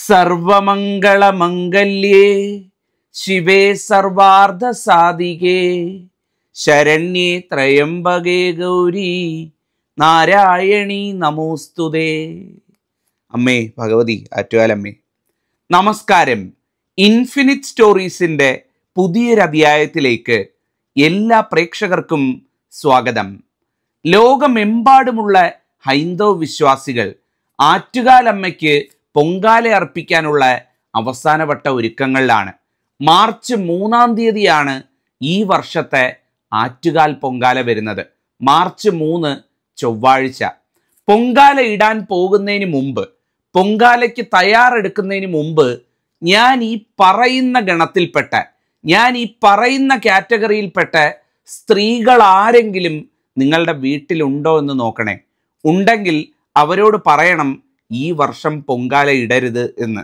സർവമംഗളമംഗല്യേ ശിവേ സർവാർദ്ധസാധികേ ശരണ്യേ ത്രയംബകേ ഗൗരി നാരായണീ നമോസ്തുതേ. അമ്മേ ഭഗവതി ആറ്റുകാലമ്മേ. നമസ്കാരം. ഇൻഫിനിറ്റ് സ്റ്റോറീസിൻ്റെ പുതിയൊരധ്യായത്തിലേക്ക് എല്ലാ പ്രേക്ഷകർക്കും സ്വാഗതം. ലോകമെമ്പാടുമുള്ള ഹൈന്ദവ വിശ്വാസികൾ ആറ്റുകാലമ്മയ്ക്ക് പൊങ്കാല അർപ്പിക്കാനുള്ള അവസാനവട്ട ഒരുക്കങ്ങളിലാണ്. മാർച്ച് 3-ാം തീയതിയാണ് ഈ വർഷത്തെ ആറ്റുകാൽ പൊങ്കാല വരുന്നത്. മാർച്ച് 3 ചൊവ്വാഴ്ച. പൊങ്കാല ഇടാൻ പോകുന്നതിന് മുമ്പ്, പൊങ്കാലയ്ക്ക് തയ്യാറെടുക്കുന്നതിന് മുമ്പ് ഞാൻ ഈ പറയുന്ന ഗണത്തിൽപ്പെട്ട, ഞാൻ ഈ പറയുന്ന കാറ്റഗറിയിൽപ്പെട്ട സ്ത്രീകൾ ആരെങ്കിലും നിങ്ങളുടെ വീട്ടിലുണ്ടോ എന്ന് നോക്കണേ. ഉണ്ടെങ്കിൽ അവരോട് പറയണം ഈ വർഷം പൊങ്കാല ഇടരുത് എന്ന്.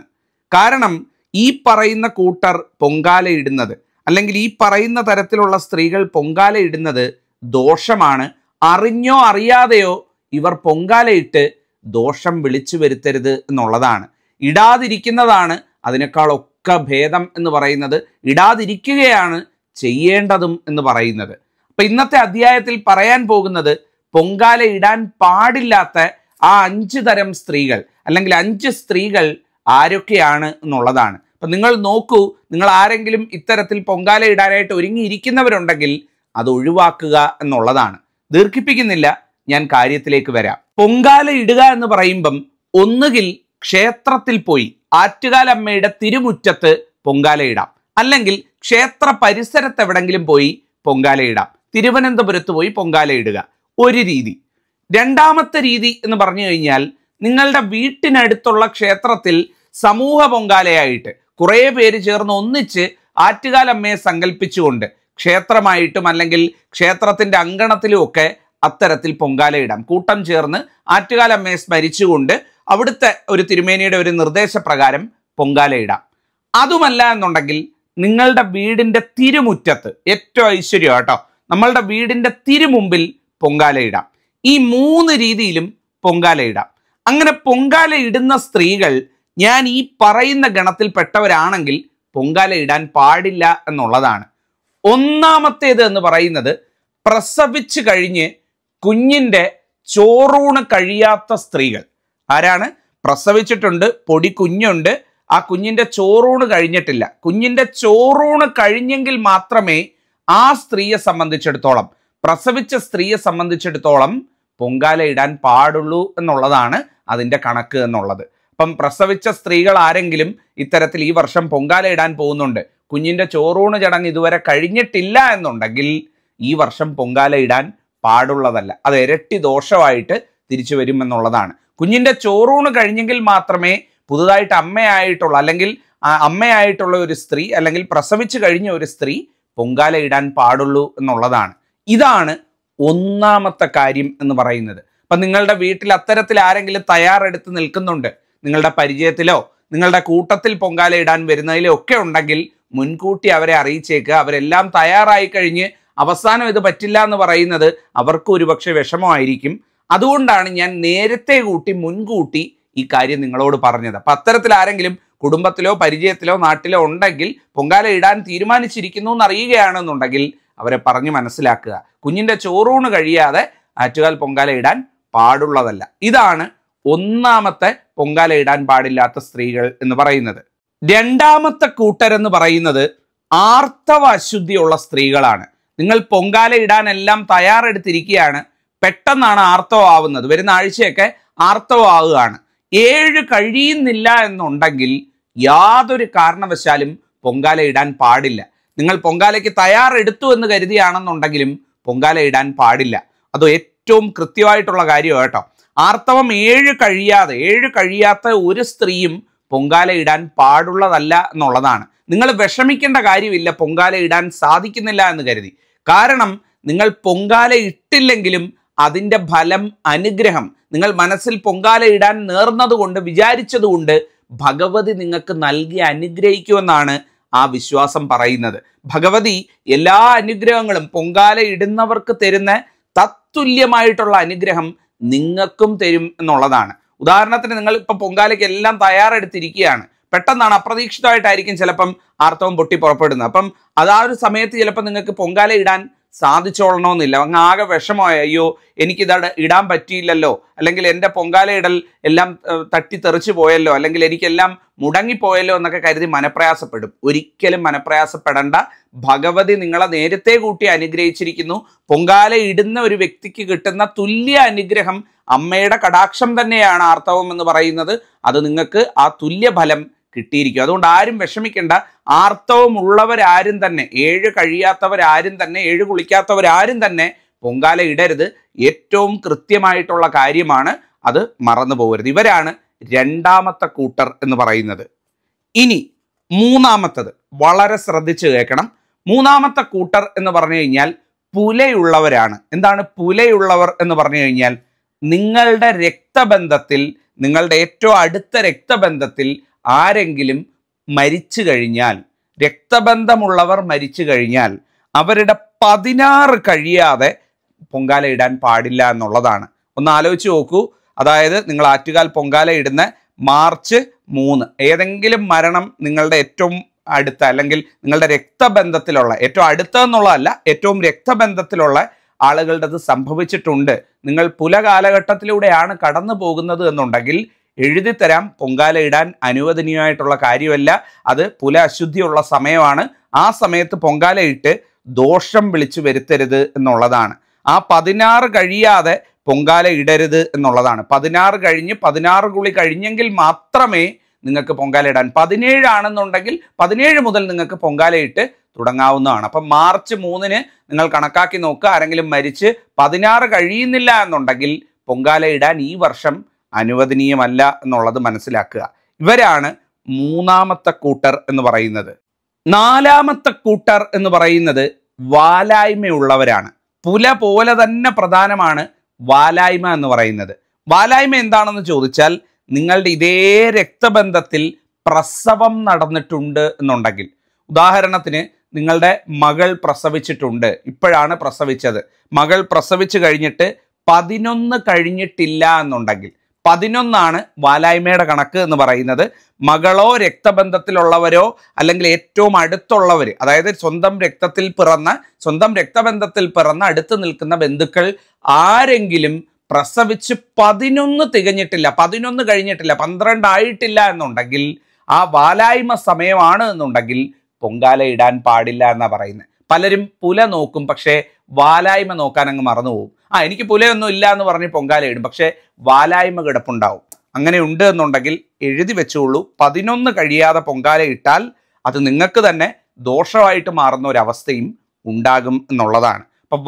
കാരണം ഈ പറയുന്ന കൂട്ടർ പൊങ്കാല ഇടുന്നത്, അല്ലെങ്കിൽ ഈ പറയുന്ന തരത്തിലുള്ള സ്ത്രീകൾ പൊങ്കാല ഇടുന്നത് ദോഷമാണ്. അറിഞ്ഞോ അറിയാതെയോ ഇവർ പൊങ്കാലയിട്ട് ദോഷം വിളിച്ചു വരുത്തരുത് എന്നുള്ളതാണ്. ഇടാതിരിക്കുന്നതാണ് അതിനേക്കാളൊക്കെ ഭേദം എന്ന് പറയുന്നത്. ഇടാതിരിക്കുകയാണ് ചെയ്യേണ്ടതും എന്ന് പറയുന്നത്. അപ്പം ഇന്നത്തെ അധ്യായത്തിൽ പറയാൻ പോകുന്നത് പൊങ്കാല ഇടാൻ പാടില്ലാത്ത ആ 5 തരം സ്ത്രീകൾ, അല്ലെങ്കിൽ 5 സ്ത്രീകൾ ആരൊക്കെയാണ് എന്നുള്ളതാണ്. അപ്പം നിങ്ങൾ നോക്കൂ, നിങ്ങൾ ആരെങ്കിലും ഇത്തരത്തിൽ പൊങ്കാല ഇടാനായിട്ട് ഒരുങ്ങിയിരിക്കുന്നവരുണ്ടെങ്കിൽ അത് ഒഴിവാക്കുക എന്നുള്ളതാണ്. ദീർഘിപ്പിക്കുന്നില്ല, ഞാൻ കാര്യത്തിലേക്ക് വരാം. പൊങ്കാല ഇടുക എന്ന് പറയുമ്പം ഒന്നുകിൽ ക്ഷേത്രത്തിൽ പോയി ആറ്റുകാലമ്മയുടെ തിരുമുറ്റത്ത് പൊങ്കാല ഇടാം, അല്ലെങ്കിൽ ക്ഷേത്ര പരിസരത്ത് എവിടെങ്കിലും പോയി പൊങ്കാല ഇടാം. തിരുവനന്തപുരത്ത് പോയി പൊങ്കാല ഇടുക ഒരു രീതി. രണ്ടാമത്തെ രീതി എന്ന് പറഞ്ഞു കഴിഞ്ഞാൽ, നിങ്ങളുടെ വീട്ടിനടുത്തുള്ള ക്ഷേത്രത്തിൽ സമൂഹ പൊങ്കാലയായിട്ട് കുറേ പേര് ചേർന്ന് ഒന്നിച്ച് ആറ്റുകാലമ്മയെ സങ്കല്പിച്ചുകൊണ്ട് ക്ഷേത്രമായിട്ടും അല്ലെങ്കിൽ ക്ഷേത്രത്തിൻ്റെ അങ്കണത്തിലും ഒക്കെ അത്തരത്തിൽ പൊങ്കാലയിടാം. കൂട്ടം ചേർന്ന് ആറ്റുകാലമ്മയെ സ്മരിച്ചുകൊണ്ട് അവിടുത്തെ ഒരു തിരുമേനിയുടെ ഒരു നിർദ്ദേശപ്രകാരം പൊങ്കാലയിടാം. അതുമല്ല എന്നുണ്ടെങ്കിൽ നിങ്ങളുടെ വീടിൻ്റെ തിരുമുറ്റത്ത്, ഏറ്റവും ഐശ്വര്യം കേട്ടോ, നമ്മളുടെ വീടിൻ്റെ തിരുമുമ്പിൽ പൊങ്കാലയിടാം. ഈ 3 രീതിയിലും പൊങ്കാലയിടാം. അങ്ങനെ പൊങ്കാല ഇടുന്ന സ്ത്രീകൾ ഞാൻ ഈ പറയുന്ന ഗണത്തിൽപ്പെട്ടവരാണെങ്കിൽ പൊങ്കാല ഇടാൻ പാടില്ല എന്നുള്ളതാണ്. ഒന്നാമത്തേത് എന്ന് പറയുന്നത്, പ്രസവിച്ച് കഴിഞ്ഞ് കുഞ്ഞിൻ്റെ ചോറൂണ് കഴിയാത്ത സ്ത്രീകൾ. ആരാണ്? പ്രസവിച്ചിട്ടുണ്ട്, പൊടി കുഞ്ഞുണ്ട്, ആ കുഞ്ഞിൻ്റെ ചോറൂണ് കഴിഞ്ഞിട്ടില്ല. കുഞ്ഞിൻ്റെ ചോറൂണ് കഴിഞ്ഞെങ്കിൽ മാത്രമേ ആ സ്ത്രീയെ സംബന്ധിച്ചിടത്തോളം, പ്രസവിച്ച സ്ത്രീയെ സംബന്ധിച്ചിടത്തോളം പൊങ്കാല ഇടാൻ പാടുള്ളൂ എന്നുള്ളതാണ് അതിൻ്റെ കണക്ക് എന്നുള്ളത്. അപ്പം പ്രസവിച്ച സ്ത്രീകൾ ആരെങ്കിലും ഇത്തരത്തിൽ ഈ വർഷം പൊങ്കാല ഇടാൻ പോകുന്നുണ്ട്, കുഞ്ഞിൻ്റെ ചോറൂണ് ചടങ്ങ് ഇതുവരെ കഴിഞ്ഞിട്ടില്ല എന്നുണ്ടെങ്കിൽ ഈ വർഷം പൊങ്കാല ഇടാൻ പാടുള്ളതല്ല. അത് ഇരട്ടി ദോഷമായിട്ട് തിരിച്ചു വരും എന്നുള്ളതാണ്. കുഞ്ഞിൻ്റെ ചോറൂണ് കഴിഞ്ഞെങ്കിൽ മാത്രമേ പുതുതായിട്ട് അമ്മയായിട്ടുള്ള, അല്ലെങ്കിൽ അമ്മയായിട്ടുള്ള ഒരു സ്ത്രീ, അല്ലെങ്കിൽ പ്രസവിച്ച് കഴിഞ്ഞ ഒരു സ്ത്രീ പൊങ്കാല ഇടാൻ പാടുള്ളൂ എന്നുള്ളതാണ്. ഇതാണ് ഒന്നാമത്തെ കാര്യം എന്ന് പറയുന്നത്. അപ്പം നിങ്ങളുടെ വീട്ടിൽ അത്തരത്തിൽ ആരെങ്കിലും തയ്യാറെടുത്ത് നിൽക്കുന്നുണ്ട്, നിങ്ങളുടെ പരിചയത്തിലോ നിങ്ങളുടെ കൂട്ടത്തിൽ പൊങ്കാല ഇടാൻ വരുന്നതിലോ ഒക്കെ ഉണ്ടെങ്കിൽ മുൻകൂട്ടി അവരെ അറിയിച്ചേക്കുക. അവരെല്ലാം തയ്യാറായി കഴിഞ്ഞ് അവസാനം ഇത് പറ്റില്ല എന്ന് പറയുന്നത് അവർക്ക് ഒരുപക്ഷെ വിഷമമായിരിക്കും. അതുകൊണ്ടാണ് ഞാൻ നേരത്തെ മുൻകൂട്ടി ഈ കാര്യം നിങ്ങളോട് പറഞ്ഞത്. അപ്പം അത്തരത്തിൽ ആരെങ്കിലും കുടുംബത്തിലോ പരിചയത്തിലോ നാട്ടിലോ ഉണ്ടെങ്കിൽ പൊങ്കാല ഇടാൻ തീരുമാനിച്ചിരിക്കുന്നു എന്നറിയുകയാണെന്നുണ്ടെങ്കിൽ അവരെ പറഞ്ഞ് മനസ്സിലാക്കുക. കുഞ്ഞിൻ്റെ ചോറൂണ് കഴിയാതെ ആറ്റുകാൽ പൊങ്കാല ഇടാൻ പാടുള്ളതല്ല. ഇതാണ് ഒന്നാമത്തെ പൊങ്കാല ഇടാൻ പാടില്ലാത്ത സ്ത്രീകൾ എന്ന് പറയുന്നത്. രണ്ടാമത്തെ കൂട്ടരെന്ന് പറയുന്നത് ആർത്തവ അശുദ്ധിയുള്ള സ്ത്രീകളാണ്. നിങ്ങൾ പൊങ്കാല ഇടാനെല്ലാം തയ്യാറെടുത്തിരിക്കുകയാണ്, പെട്ടെന്നാണ് ആർത്തവം ആവുന്നത്, വരുന്ന ആഴ്ചയൊക്കെ ആർത്തവം ആവുകയാണ്, 7 കഴിയുന്നില്ല എന്നുണ്ടെങ്കിൽ യാതൊരു കാരണവശാലും പൊങ്കാല ഇടാൻ പാടില്ല. നിങ്ങൾ പൊങ്കാലയ്ക്ക് തയ്യാറെടുത്തു എന്ന് കരുതിയാണെന്നുണ്ടെങ്കിലും പൊങ്കാല ഇടാൻ പാടില്ല. അത് ഏറ്റവും കൃത്യമായിട്ടുള്ള കാര്യം കേട്ടോ. ആർത്തവം 7 കഴിയാത്ത ഒരു സ്ത്രീയും പൊങ്കാല ഇടാൻ പാടുള്ളതല്ല എന്നുള്ളതാണ്. നിങ്ങൾ വിഷമിക്കേണ്ട കാര്യമില്ല പൊങ്കാല ഇടാൻ സാധിക്കുന്നില്ല എന്ന് കരുതി. കാരണം നിങ്ങൾ പൊങ്കാല ഇട്ടില്ലെങ്കിലും അതിൻ്റെ ഫലം, അനുഗ്രഹം, നിങ്ങൾ മനസ്സിൽ പൊങ്കാല ഇടാൻ നേർന്നതുകൊണ്ട്, വിചാരിച്ചതുകൊണ്ട് ഭഗവതി നിങ്ങൾക്ക് നൽകി അനുഗ്രഹിക്കുമെന്നാണ് ആ വിശ്വാസം പറയുന്നത്. ഭഗവതി എല്ലാ അനുഗ്രഹങ്ങളും പൊങ്കാല ഇടുന്നവർക്ക് തരുന്ന തത്തുല്യമായിട്ടുള്ള അനുഗ്രഹം നിങ്ങൾക്കും തരും എന്നുള്ളതാണ്. ഉദാഹരണത്തിന് നിങ്ങൾ ഇപ്പോൾ പൊങ്കാലയ്ക്ക് എല്ലാം തയ്യാറെടുത്തിരിക്കുകയാണ്, പെട്ടെന്നാണ്, അപ്രതീക്ഷിതമായിട്ടായിരിക്കും ചിലപ്പം ആർത്തവം പൊട്ടി പുറപ്പെടുന്നത്. അപ്പം അതാ ഒരു സമയത്ത് ചിലപ്പോൾ നിങ്ങൾക്ക് പൊങ്കാല ഇടാൻ സാധിച്ചോളണമെന്നില്ല. അങ്ങ് ആകെ വിഷമമായ, അയ്യോ എനിക്കിത് ഇടാൻ പറ്റിയില്ലല്ലോ, അല്ലെങ്കിൽ എൻ്റെ പൊങ്കാല ഇടൽ എല്ലാം തട്ടിത്തെറിച്ച് പോയല്ലോ, അല്ലെങ്കിൽ എനിക്കെല്ലാം മുടങ്ങിപ്പോയല്ലോ എന്നൊക്കെ കരുതി മനപ്രയാസപ്പെടും. ഒരിക്കലും മനപ്രയാസപ്പെടേണ്ട. ഭഗവതി നിങ്ങളെ നേരത്തെ കൂട്ടി അനുഗ്രഹിച്ചിരിക്കുന്നു. പൊങ്കാല ഇടുന്ന ഒരു വ്യക്തിക്ക് കിട്ടുന്ന തുല്യ അനുഗ്രഹം, അമ്മയുടെ കടാക്ഷം തന്നെയാണ് ആർത്തവം എന്ന് പറയുന്നത്. അത് നിങ്ങൾക്ക് ആ തുല്യ ഫലം കിട്ടിയിരിക്കും. അതുകൊണ്ട് ആരും വിഷമിക്കേണ്ട. ആർത്തവം ഉള്ളവരാരും തന്നെ, 7 കഴിയാത്തവരാരും തന്നെ, 7 കുളിക്കാത്തവരാരും തന്നെ പൊങ്കാല ഇടരുത്. ഏറ്റവും കൃത്യമായിട്ടുള്ള കാര്യമാണ്, അത് മറന്നു പോകരുത്. ഇവരാണ് രണ്ടാമത്തെ കൂട്ടർ എന്ന് പറയുന്നത്. ഇനി മൂന്നാമത്തത് വളരെ ശ്രദ്ധിച്ച് കേൾക്കണം. മൂന്നാമത്തെ കൂട്ടർ എന്ന് പറഞ്ഞു കഴിഞ്ഞാൽ പുലയുള്ളവരാണ്. എന്താണ് പുലയുള്ളവർ എന്ന് പറഞ്ഞു കഴിഞ്ഞാൽ? നിങ്ങളുടെ രക്തബന്ധത്തിൽ, നിങ്ങളുടെ ഏറ്റവും അടുത്ത രക്തബന്ധത്തിൽ ആരെങ്കിലും മരിച്ചു കഴിഞ്ഞാൽ, രക്തബന്ധമുള്ളവർ മരിച്ചു കഴിഞ്ഞാൽ അവരുടെ 16 കഴിയാതെ പൊങ്കാല ഇടാൻ പാടില്ല എന്നുള്ളതാണ്. ഒന്ന് ആലോചിച്ച് നോക്കൂ. അതായത് നിങ്ങൾ ആറ്റുകാൽ പൊങ്കാല ഇടുന്ന മാർച്ച് 3 ഏതെങ്കിലും മരണം നിങ്ങളുടെ ഏറ്റവും അടുത്ത, അല്ലെങ്കിൽ നിങ്ങളുടെ രക്തബന്ധത്തിലുള്ള, ഏറ്റവും അടുത്തെന്നുള്ളതല്ല, ഏറ്റവും രക്തബന്ധത്തിലുള്ള ആളുകളുടേത് സംഭവിച്ചിട്ടുണ്ട്, നിങ്ങൾ പുല കാലഘട്ടത്തിലൂടെയാണ് കടന്നു പോകുന്നത് എന്നുണ്ടെങ്കിൽ എഴുതിത്തരാം. പൊങ്കാല ഇടാൻ അനുവദനീയമായിട്ടുള്ള കാര്യമല്ല. അത് പുല അശുദ്ധിയുള്ള സമയമാണ്. ആ സമയത്ത് പൊങ്കാല ഇട്ട് ദോഷം വിളിച്ചു വരുത്തരുത് എന്നുള്ളതാണ്. ആ 16 കഴിയാതെ പൊങ്കാല ഇടരുത് എന്നുള്ളതാണ്. 16 കഴിഞ്ഞ് 16 കുളി കഴിഞ്ഞെങ്കിൽ മാത്രമേ നിങ്ങൾക്ക് പൊങ്കാല ഇടാൻ. 17 ആണെന്നുണ്ടെങ്കിൽ 17 മുതൽ നിങ്ങൾക്ക് പൊങ്കാല ഇട്ട് തുടങ്ങാവുന്നതാണ്. അപ്പം മാർച്ച് 3 നിങ്ങൾ കണക്കാക്കി നോക്കുക. ആരെങ്കിലും മരിച്ച് 16 കഴിയുന്നില്ല എന്നുണ്ടെങ്കിൽ പൊങ്കാല ഇടാൻ ഈ വർഷം അനുവദനീയമല്ല എന്നുള്ളത് മനസ്സിലാക്കുക. ഇവരാണ് മൂന്നാമത്തെ കൂട്ടർ എന്ന് പറയുന്നത്. നാലാമത്തെ കൂട്ടർ എന്ന് പറയുന്നത് വാലായ്മയുള്ളവരാണ്. പുല പോലെ തന്നെ പ്രധാനമാണ് വാലായ്മ എന്ന് പറയുന്നത്. വാലായ്മ എന്താണെന്ന് ചോദിച്ചാൽ, നിങ്ങളുടെ ഇതേ രക്തബന്ധത്തിൽ പ്രസവം നടന്നിട്ടുണ്ട് എന്നുണ്ടെങ്കിൽ, ഉദാഹരണത്തിന് നിങ്ങളുടെ മകൾ പ്രസവിച്ചിട്ടുണ്ട്, ഇപ്പോഴാണ് പ്രസവിച്ചത്, മകൾ പ്രസവിച്ചു കഴിഞ്ഞിട്ട് 11 കഴിഞ്ഞിട്ടില്ല എന്നുണ്ടെങ്കിൽ, 11 വാലായ്മയുടെ കണക്ക് എന്ന് പറയുന്നത്. മകളോ രക്തബന്ധത്തിലുള്ളവരോ അല്ലെങ്കിൽ ഏറ്റവും അടുത്തുള്ളവർ, അതായത് സ്വന്തം രക്തബന്ധത്തിൽ പിറന്ന അടുത്ത് നിൽക്കുന്ന ബന്ധുക്കൾ ആരെങ്കിലും പ്രസവിച്ച് 11 തികഞ്ഞിട്ടില്ല, 11 കഴിഞ്ഞിട്ടില്ല, 12 ആയിട്ടില്ല എന്നുണ്ടെങ്കിൽ, ആ വാലായ്മ സമയമാണ് എന്നുണ്ടെങ്കിൽ പൊങ്കാല ഇടാൻ പാടില്ല എന്നാണ് പറയുന്നത്. പലരും പുല നോക്കും, പക്ഷേ വാലായ്മ നോക്കാൻ അങ്ങ് മറന്നുപോകും. എനിക്ക് പുലയൊന്നും ഇല്ല എന്ന് പറഞ്ഞ് പൊങ്കാല ഇടും, പക്ഷേ വാലായ്മ കിടപ്പുണ്ടാവും. അങ്ങനെ ഉണ്ട് എന്നുണ്ടെങ്കിൽ എഴുതി വെച്ചോളൂ. 11 കഴിയാതെ പൊങ്കാല ഇട്ടാൽ അത് നിങ്ങൾക്ക് തന്നെ ദോഷമായിട്ട് മാറുന്ന ഒരവസ്ഥയും ഉണ്ടാകും എന്നുള്ളതാണ്. അപ്പം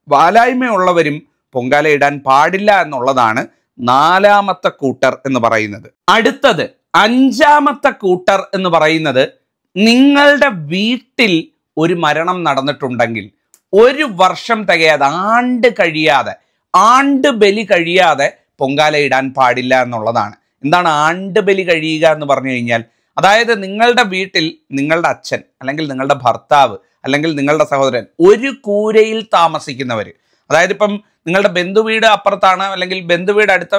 വാലായ്മയുള്ളവരും പൊങ്കാല ഇടാൻ പാടില്ല എന്നുള്ളതാണ് നാലാമത്തെ കൂട്ടർ എന്ന് പറയുന്നത്. അടുത്തത് 5ാമത്തെ കൂട്ടർ എന്ന് പറയുന്നത്, നിങ്ങളുടെ വീട്ടിൽ ഒരു മരണം നടന്നിട്ടുണ്ടെങ്കിൽ 1 വർഷം തികയാതെ, ആണ്ട് ബലി കഴിയാതെ പൊങ്കാല ഇടാൻ പാടില്ല എന്നുള്ളതാണ്. എന്താണ് ആണ്ട് ബലി കഴിയുക എന്ന് പറഞ്ഞു കഴിഞ്ഞാൽ? അതായത് നിങ്ങളുടെ വീട്ടിൽ നിങ്ങളുടെ അച്ഛൻ അല്ലെങ്കിൽ നിങ്ങളുടെ ഭർത്താവ് അല്ലെങ്കിൽ നിങ്ങളുടെ സഹോദരൻ ഒരു കൂരയിൽ താമസിക്കുന്നവർ, അതായത് ഇപ്പം നിങ്ങളുടെ ബന്ധുവീട് അപ്പുറത്താണ് അല്ലെങ്കിൽ ബന്ധുവീട് അടുത്ത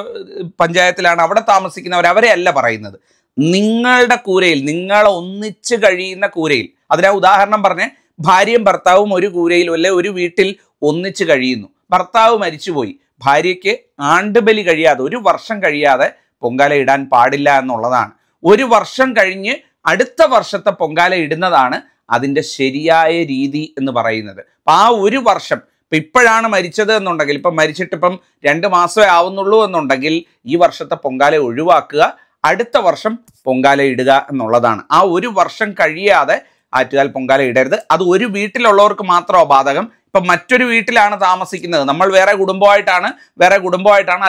പഞ്ചായത്തിലാണ്, അവിടെ താമസിക്കുന്നവർ, അവരെ അല്ല പറയുന്നത്. നിങ്ങളുടെ കൂരയിൽ, നിങ്ങൾ ഒന്നിച്ച് കഴിയുന്ന കൂരയിൽ, അതിനാ ഉദാഹരണം പറഞ്ഞ്, ഭാര്യയും ഭർത്താവും ഒരു കൂരയിൽ അല്ലെ ഒരു വീട്ടിൽ ഒന്നിച്ച് കഴിയുന്നു, ഭർത്താവ് മരിച്ചുപോയി, ഭാര്യയ്ക്ക് ആണ്ടുബലി കഴിയാതെ 1 വർഷം കഴിയാതെ പൊങ്കാല ഇടാൻ പാടില്ല എന്നുള്ളതാണ്. 1 വർഷം കഴിഞ്ഞ് അടുത്ത വർഷത്തെ പൊങ്കാല ഇടുന്നതാണ് അതിൻ്റെ ശരിയായ രീതി എന്ന് പറയുന്നത്. അപ്പം ആ 1 വർഷം, ഇപ്പോഴാണ് മരിച്ചത് എന്നുണ്ടെങ്കിൽ, ഇപ്പം മരിച്ചിട്ടിപ്പം 2 മാസമേ ആവുന്നുള്ളൂ എന്നുണ്ടെങ്കിൽ ഈ വർഷത്തെ പൊങ്കാല ഒഴിവാക്കുക, അടുത്ത വർഷം പൊങ്കാല ഇടുക എന്നുള്ളതാണ്. ആ 1 വർഷം കഴിയാതെ ആറ്റുകാൽ പൊങ്കാല ഇടരുത്. അത് ഒരു വീട്ടിലുള്ളവർക്ക് മാത്രമോ ബാധകം. ഇപ്പം മറ്റൊരു വീട്ടിലാണ് താമസിക്കുന്നത്, നമ്മൾ വേറെ കുടുംബമായിട്ടാണ്,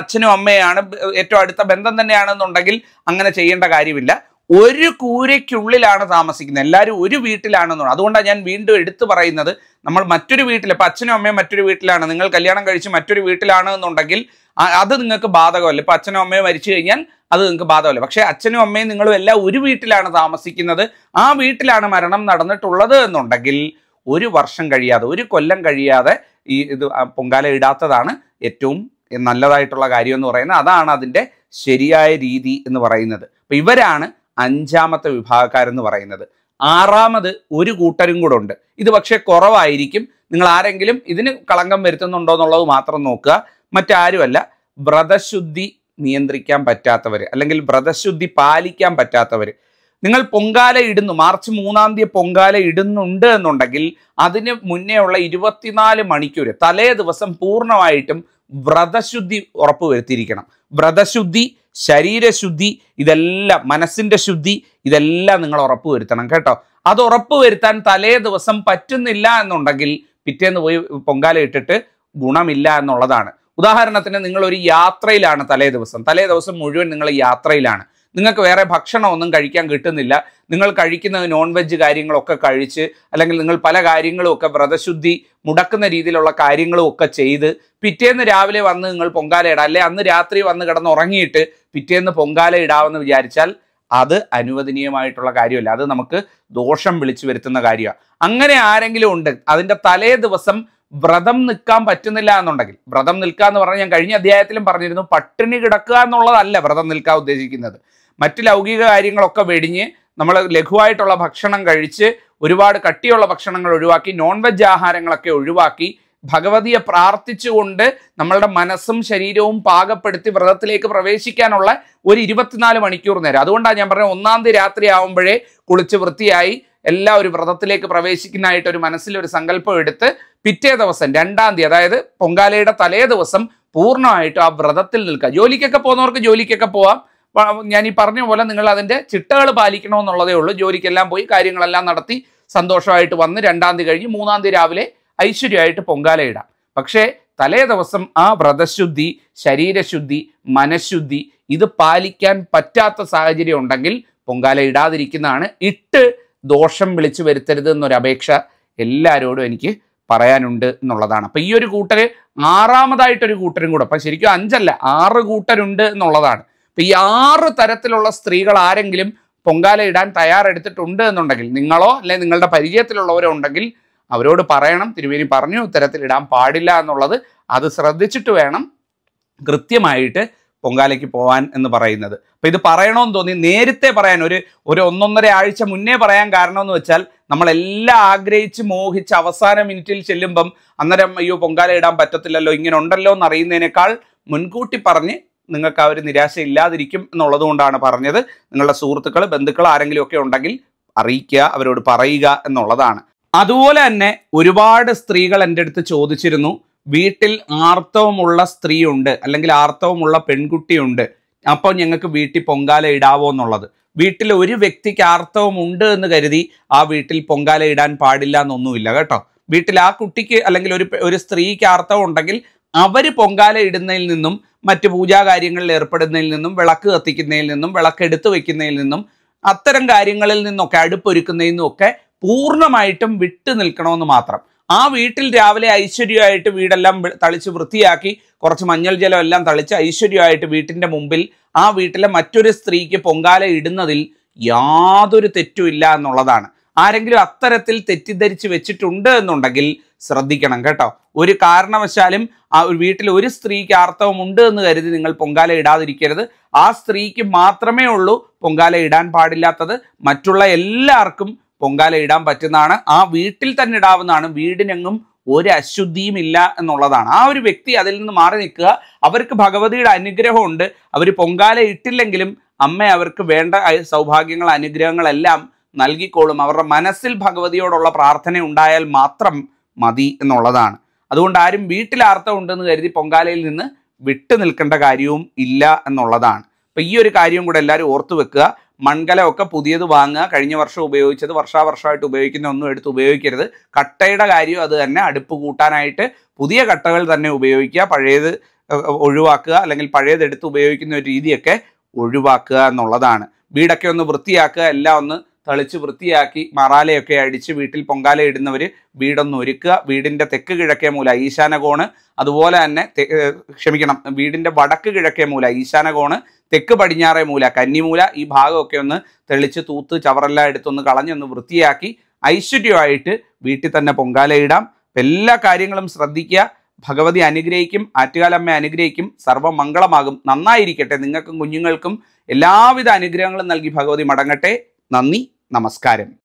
അച്ഛനും അമ്മയാണ്, ഏറ്റവും അടുത്ത ബന്ധം തന്നെയാണെന്നുണ്ടെങ്കിൽ അങ്ങനെ ചെയ്യേണ്ട കാര്യമില്ല. ഒരു കൂരയ്ക്കുള്ളിലാണ് താമസിക്കുന്നത്, എല്ലാവരും ഒരു വീട്ടിലാണെന്നുള്ളത്. അതുകൊണ്ടാണ് ഞാൻ വീണ്ടും എടുത്തു പറയുന്നത്, നമ്മൾ മറ്റൊരു വീട്ടിൽ, ഇപ്പം അച്ഛനും അമ്മയും മറ്റൊരു വീട്ടിലാണ്, നിങ്ങൾ കല്യാണം കഴിച്ച് മറ്റൊരു വീട്ടിലാണ് എന്നുണ്ടെങ്കിൽ അത് നിങ്ങൾക്ക് ബാധകമല്ല. ഇപ്പം അച്ഛനും അമ്മയും മരിച്ചു കഴിഞ്ഞാൽ അത് നിങ്ങൾക്ക് ബാധകമല്ല. പക്ഷേ അച്ഛനും അമ്മയും നിങ്ങളും എല്ലാം ഒരു വീട്ടിലാണ് താമസിക്കുന്നത്, ആ വീട്ടിലാണ് മരണം നടന്നിട്ടുള്ളത് എന്നുണ്ടെങ്കിൽ 1 വർഷം കഴിയാതെ, 1 കൊല്ലം കഴിയാതെ ഇത് പൊങ്കാല ഇടാത്തതാണ് ഏറ്റവും നല്ലതായിട്ടുള്ള കാര്യം എന്ന് പറയുന്നത്. അതാണ് അതിൻ്റെ ശരിയായ രീതി എന്ന് പറയുന്നത്. അപ്പം ഇവരാണ് അഞ്ചാമത്തെ വിഭാഗക്കാരെന്ന് പറയുന്നത്. ആറാമത് ഒരു കൂട്ടരും കൂടെ ഉണ്ട്. ഇത് പക്ഷേ കുറവായിരിക്കും. നിങ്ങൾ ആരെങ്കിലും ഇതിന് കളങ്കം വരുത്തുന്നുണ്ടോ എന്നുള്ളത് മാത്രം നോക്കുക. മറ്റാരുമല്ല, വ്രതശുദ്ധി നിയന്ത്രിക്കാൻ പറ്റാത്തവർ അല്ലെങ്കിൽ വ്രതശുദ്ധി പാലിക്കാൻ പറ്റാത്തവർ. നിങ്ങൾ പൊങ്കാല ഇടുന്നു, മാർച്ച് 3-ാം തീയതി പൊങ്കാല ഇടുന്നുണ്ട് എന്നുണ്ടെങ്കിൽ അതിന് മുന്നേ ഉള്ള 24 മണിക്കൂർ തലേ ദിവസം പൂർണ്ണമായിട്ടും വ്രതശുദ്ധി ഉറപ്പുവരുത്തിയിരിക്കണം. വ്രതശുദ്ധി, ശരീരശുദ്ധി, ഇതെല്ലാം, മനസ്സിന്റെ ശുദ്ധി, ഇതെല്ലാം നിങ്ങൾ ഉറപ്പുവരുത്തണം കേട്ടോ. അത് ഉറപ്പുവരുത്താൻ തലേ ദിവസം പറ്റുന്നില്ല എന്നുണ്ടെങ്കിൽ പിറ്റേന്ന് പോയി പൊങ്കാല ഇട്ടിട്ട് ഗുണമില്ല എന്നുള്ളതാണ്. ഉദാഹരണത്തിന് നിങ്ങൾ ഒരു യാത്രയിലാണ്, തലേ ദിവസം മുഴുവൻ നിങ്ങൾ യാത്രയിലാണ്, നിങ്ങൾക്ക് വേറെ ഭക്ഷണമൊന്നും കഴിക്കാൻ കിട്ടുന്നില്ല, നിങ്ങൾ കഴിക്കുന്നത് നോൺ വെജ് കാര്യങ്ങളൊക്കെ കഴിച്ച് അല്ലെങ്കിൽ നിങ്ങൾ പല കാര്യങ്ങളും ഒക്കെ വ്രതശുദ്ധി മുടക്കുന്ന രീതിയിലുള്ള കാര്യങ്ങളും ഒക്കെ ചെയ്ത് പിറ്റേന്ന് രാവിലെ വന്ന് നിങ്ങൾ പൊങ്കാല ഇടാം, അല്ലെ അന്ന് രാത്രി വന്ന് കിടന്നുറങ്ങിയിട്ട് പിറ്റേന്ന് പൊങ്കാല ഇടാമെന്ന് വിചാരിച്ചാൽ അത് അനുവദനീയമായിട്ടുള്ള കാര്യമല്ല. അത് നമുക്ക് ദോഷം വിളിച്ചു വരുത്തുന്ന കാര്യമാണ്. അങ്ങനെ ആരെങ്കിലും ഉണ്ട് അതിൻ്റെ തലേ ദിവസം വ്രതം നിൽക്കാൻ പറ്റുന്നില്ല എന്നുണ്ടെങ്കിൽ, വ്രതം നിൽക്കുക എന്ന് പറഞ്ഞാൽ ഞാൻ കഴിഞ്ഞ അധ്യായത്തിലും പറഞ്ഞിരുന്നു, പട്ടിണി കിടക്കുക എന്നുള്ളതല്ല വ്രതം നിൽക്കാൻ ഉദ്ദേശിക്കുന്നത്. മറ്റ് ലൗകിക കാര്യങ്ങളൊക്കെ വെടിഞ്ഞ് നമ്മൾ ലഘുവായിട്ടുള്ള ഭക്ഷണം കഴിച്ച് ഒരുപാട് കട്ടിയുള്ള ഭക്ഷണങ്ങൾ ഒഴിവാക്കി നോൺ വെജ് ആഹാരങ്ങളൊക്കെ ഒഴിവാക്കി ഭഗവതിയെ പ്രാർത്ഥിച്ചുകൊണ്ട് നമ്മളുടെ മനസ്സും ശരീരവും പാകപ്പെടുത്തി വ്രതത്തിലേക്ക് പ്രവേശിക്കാനുള്ള ഒരു 24 മണിക്കൂർ നേരം. അതുകൊണ്ടാണ് ഞാൻ പറഞ്ഞത് 1-ാം തീയതി രാത്രി ആവുമ്പോഴേ കുളിച്ച് വൃത്തിയായി എല്ലാ ഒരു വ്രതത്തിലേക്ക് പ്രവേശിക്കാനായിട്ട് ഒരു മനസ്സിലൊരു സങ്കല്പം എടുത്ത് പിറ്റേ ദിവസം 2-ാം തീയതി, അതായത് പൊങ്കാലയുടെ തലേ ദിവസം പൂർണ്ണമായിട്ടും ആ വ്രതത്തിൽ നിൽക്കുക. ജോലിക്കൊക്കെ പോകുന്നവർക്ക് ജോലിക്കൊക്കെ പോവാം. ഞാൻ ഈ പറഞ്ഞ പോലെ നിങ്ങൾ അതിൻ്റെ ചിട്ടകൾ പാലിക്കണമെന്നുള്ളതേ ഉള്ളൂ. ജോലിക്കെല്ലാം പോയി കാര്യങ്ങളെല്ലാം നടത്തി സന്തോഷമായിട്ട് വന്ന് 2-ാം തീയതി കഴിഞ്ഞ് 3-ാം തീയതി രാവിലെ ഐശ്വര്യമായിട്ട് പൊങ്കാല ഇടാം. പക്ഷേ തലേ ദിവസം ആ വ്രതശുദ്ധി, ശരീരശുദ്ധി, മനഃശുദ്ധി ഇത് പാലിക്കാൻ പറ്റാത്ത സാഹചര്യം ഉണ്ടെങ്കിൽ പൊങ്കാല ഇടാതിരിക്കുന്നതാണ്. ഇട്ട് ദോഷം വിളിച്ചു വരുത്തരുത് എന്നൊരപേക്ഷ എല്ലാവരോടും എനിക്ക് പറയാനുണ്ട് എന്നുള്ളതാണ്. അപ്പം ഈ ഒരു കൂട്ടര്, ആറാമതായിട്ടൊരു കൂട്ടരും കൂടെ, അപ്പം ശരിക്കും 5 അല്ല 6 കൂട്ടരുണ്ട് എന്നുള്ളതാണ്. അപ്പം ഈ 6 തരത്തിലുള്ള സ്ത്രീകൾ ആരെങ്കിലും പൊങ്കാല ഇടാൻ തയ്യാറെടുത്തിട്ടുണ്ട് എന്നുണ്ടെങ്കിൽ, നിങ്ങളോ അല്ലെങ്കിൽ നിങ്ങളുടെ പരിചയത്തിലുള്ളവരോ ഉണ്ടെങ്കിൽ അവരോട് പറയണം, തിരുമേനി പറഞ്ഞു ഇത്തരത്തിൽ ഇടാൻ പാടില്ല എന്നുള്ളത്. അത് ശ്രദ്ധിച്ചിട്ട് വേണം കൃത്യമായിട്ട് പൊങ്കാലയ്ക്ക് പോകാൻ എന്ന് പറയുന്നത്. അപ്പം ഇത് പറയണമെന്ന് തോന്നി നേരത്തെ പറയാൻ ഒരു 1-1.5 ആഴ്ച മുന്നേ പറയാൻ കാരണമെന്ന് വെച്ചാൽ നമ്മളെല്ലാം ആഗ്രഹിച്ച് മോഹിച്ച് അവസാന മിനിറ്റിൽ ചെല്ലുമ്പം അന്നേരം അയ്യോ പൊങ്കാല ഇടാൻ പറ്റത്തില്ലല്ലോ, ഇങ്ങനെ ഉണ്ടല്ലോ എന്ന് അറിയുന്നതിനേക്കാൾ മുൻകൂട്ടി പറഞ്ഞ് നിങ്ങൾക്ക് ആ ഒരു നിരാശ ഇല്ലാതിരിക്കും എന്നുള്ളത് കൊണ്ടാണ് പറഞ്ഞത്. നിങ്ങളുടെ സുഹൃത്തുക്കൾ, ബന്ധുക്കൾ ആരെങ്കിലും ഒക്കെ ഉണ്ടെങ്കിൽ അറിയിക്കുക, അവരോട് പറയുക എന്നുള്ളതാണ്. അതുപോലെ തന്നെ ഒരുപാട് സ്ത്രീകൾ എൻ്റെ അടുത്ത് ചോദിച്ചിരുന്നു, വീട്ടിൽ ആർത്തവമുള്ള സ്ത്രീയുണ്ട് അല്ലെങ്കിൽ ആർത്തവമുള്ള പെൺകുട്ടിയുണ്ട്, അപ്പോൾ ഞങ്ങൾക്ക് വീട്ടിൽ പൊങ്കാല ഇടാവോ എന്നുള്ളത്. വീട്ടിൽ ഒരു വ്യക്തിക്ക് ആർത്തവം ഉണ്ട് എന്ന് കരുതി ആ വീട്ടിൽ പൊങ്കാല ഇടാൻ പാടില്ല എന്നൊന്നുമില്ല കേട്ടോ. വീട്ടിൽ ആ കുട്ടിക്ക് അല്ലെങ്കിൽ ഒരു സ്ത്രീക്ക് ആർത്തവം ഉണ്ടെങ്കിൽ അവർ പൊങ്കാല ഇടുന്നതിൽ നിന്നും മറ്റ് പൂജാകാര്യങ്ങളിൽ ഏർപ്പെടുന്നതിൽ നിന്നും വിളക്ക് കത്തിക്കുന്നതിൽ നിന്നും വിളക്കെടുത്ത് വെക്കുന്നതിൽ നിന്നും അത്തരം കാര്യങ്ങളിൽ നിന്നൊക്കെ അടുപ്പൊരുക്കുന്നതിൽ നിന്നൊക്കെ പൂർണ്ണമായിട്ടും വിട്ടു നിൽക്കണമെന്ന് മാത്രം. ആ വീട്ടിൽ രാവിലെ ഐശ്വര്യമായിട്ട് വീടെല്ലാം തളിച്ച് വൃത്തിയാക്കി കുറച്ച് മഞ്ഞൾ ജലം എല്ലാം തളിച്ച് ഐശ്വര്യമായിട്ട് വീട്ടിൻ്റെ മുമ്പിൽ ആ വീട്ടിലെ മറ്റൊരു സ്ത്രീക്ക് പൊങ്കാല ഇടുന്നതിൽ യാതൊരു തെറ്റുമില്ല എന്നുള്ളതാണ്. ആരെങ്കിലും അത്തരത്തിൽ തെറ്റിദ്ധരിച്ച് വെച്ചിട്ടുണ്ട് എന്നുണ്ടെങ്കിൽ ശ്രദ്ധിക്കണം കേട്ടോ. ഒരു കാരണവശാലും ആ വീട്ടിൽ ഒരു സ്ത്രീക്ക് ആർത്തവം ഉണ്ട് എന്ന് കരുതി നിങ്ങൾ പൊങ്കാല ഇടാതിരിക്കരുത്. ആ സ്ത്രീക്ക് മാത്രമേ ഉള്ളൂ പൊങ്കാല ഇടാൻ പാടില്ലാത്തത്. മറ്റുള്ള എല്ലാവർക്കും പൊങ്കാല ഇടാൻ പറ്റുന്നതാണ്. ആ വീട്ടിൽ തന്നെ ഇടാവുന്നതാണ്. വീടിനെങ്ങും ഒരു അശുദ്ധിയും ഇല്ല എന്നുള്ളതാണ്. ആ ഒരു വ്യക്തി അതിൽ നിന്ന് മാറി നിൽക്കുക. അവർക്ക് ഭഗവതിയുടെ അനുഗ്രഹമുണ്ട്. അവർ പൊങ്കാല ഇട്ടില്ലെങ്കിലും അമ്മ അവർക്ക് വേണ്ട സൗഭാഗ്യങ്ങൾ, അനുഗ്രഹങ്ങളെല്ലാം നൽകിക്കോളും. അവരുടെ മനസ്സിൽ ഭഗവതിയോടുള്ള പ്രാർത്ഥന ഉണ്ടായാൽ മാത്രം മതി എന്നുള്ളതാണ്. അതുകൊണ്ട് ആരും വീട്ടിൽ ആർത്തവം ഉണ്ടെന്ന് കരുതി പൊങ്കാലയിൽ നിന്ന് വിട്ടു നിൽക്കേണ്ട കാര്യവും ഇല്ല എന്നുള്ളതാണ്. അപ്പം ഈ ഒരു കാര്യം കൂടെ എല്ലാവരും ഓർത്തു വെക്കുക. മൺകലമൊക്കെ പുതിയത് വാങ്ങുക. കഴിഞ്ഞ വർഷം ഉപയോഗിച്ചത് വർഷാവർഷമായിട്ട് ഉപയോഗിക്കുന്ന ഒന്നും എടുത്ത് ഉപയോഗിക്കരുത്. കട്ടയുടെ കാര്യം അത് തന്നെ. അടുപ്പ് കൂട്ടാനായിട്ട് പുതിയ കട്ടകൾ തന്നെ ഉപയോഗിക്കുക. പഴയത് ഒഴിവാക്കുക, അല്ലെങ്കിൽ പഴയത് എടുത്ത് ഉപയോഗിക്കുന്ന ഒരു രീതിയൊക്കെ ഒഴിവാക്കുക എന്നുള്ളതാണ്. വീടൊക്കെ ഒന്ന് വൃത്തിയാക്കുക. എല്ലാം ഒന്ന് തളിച്ച് വൃത്തിയാക്കി മറാലയൊക്കെ അടിച്ച് വീട്ടിൽ പൊങ്കാല ഇടുന്നവർ വീടൊന്ന് ഒരുക്കുക. വീടിൻ്റെ തെക്ക് കിഴക്കേ മൂല ഈശാനകോണ്, അതുപോലെ തന്നെ വീടിൻ്റെ വടക്ക് കിഴക്കേ മൂല ഈശാനകോണ്, തെക്ക് പടിഞ്ഞാറേ മൂല കന്നിമൂല, ഈ ഭാഗമൊക്കെ ഒന്ന് തെളിച്ച് തൂത്ത് ചവറെല്ലാം എടുത്തൊന്ന് കളഞ്ഞൊന്ന് വൃത്തിയാക്കി ഐശ്വര്യമായിട്ട് വീട്ടിൽ തന്നെ പൊങ്കാല ഇടാം. എല്ലാ കാര്യങ്ങളും ശ്രദ്ധിക്കുക. ഭഗവതി അനുഗ്രഹിക്കും, ആറ്റുകാലമ്മ അനുഗ്രഹിക്കും, സർവ്വമംഗളമാകും. നന്നായിരിക്കട്ടെ നിങ്ങൾക്കും കുഞ്ഞുങ്ങൾക്കും എല്ലാവിധ അനുഗ്രഹങ്ങളും നൽകി ഭഗവതി മടങ്ങട്ടെ. നന്ദി, നമസ്കാരം.